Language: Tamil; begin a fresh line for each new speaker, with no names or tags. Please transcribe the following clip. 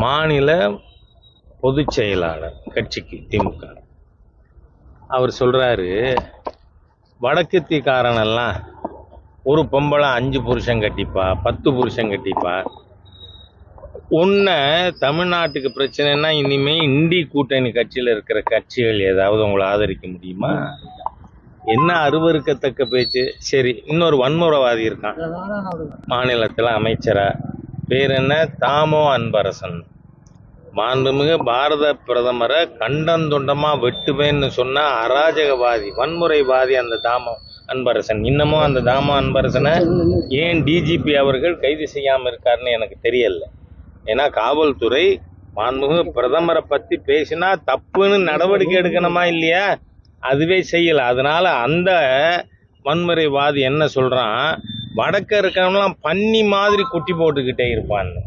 மாநில பொதுச் செயலாளர் கட்சிக்கு திமுக. அவர் சொல்கிறாரு, வடக்கத்திக்காரனெல்லாம் ஒரு பொம்பளை 5 புருஷன் கட்டிப்பா, 10 புருஷன் கட்டிப்பா. உன்னை தமிழ்நாட்டுக்கு பிரச்சனைனா இனிமேல் இண்டி கூட்டணி கட்சியில் இருக்கிற கட்சிகள் ஏதாவது உங்களை ஆதரிக்க முடியுமா? என்ன அருவருக்கத்தக்க பேச்சு. சரி, இன்னொரு வன்முறைவாதி இருக்கான் மாநிலத்தில் அமைச்சரா, பேர் என்ன, தாமோ அன்பரசன். மாண்புமிகு பாரத பிரதமரை கண்டந்தொண்டமாக வெட்டுவேன்னு சொன்ன அராஜகவாதி, வன்முறைவாதி அந்த தாமோ அன்பரசன். இன்னமும் அந்த தாமோ அன்பரசனை ஏன் டிஜிபி அவர்கள் கைது செய்யாமல் இருக்காருன்னு எனக்கு தெரியல. ஏன்னா காவல்துறை மாண்புமிகு பிரதமரை பற்றி பேசினா தப்புன்னு நடவடிக்கை எடுக்கணுமா இல்லையா? அதுவே செய்யலை. அதனால அந்த வன்முறைவாதி என்ன சொல்கிறான், வடக்க இருக்கவங்களாம் பன்னி மாதிரி குட்டி போட்டுக்கிட்டே இருப்பான்னு.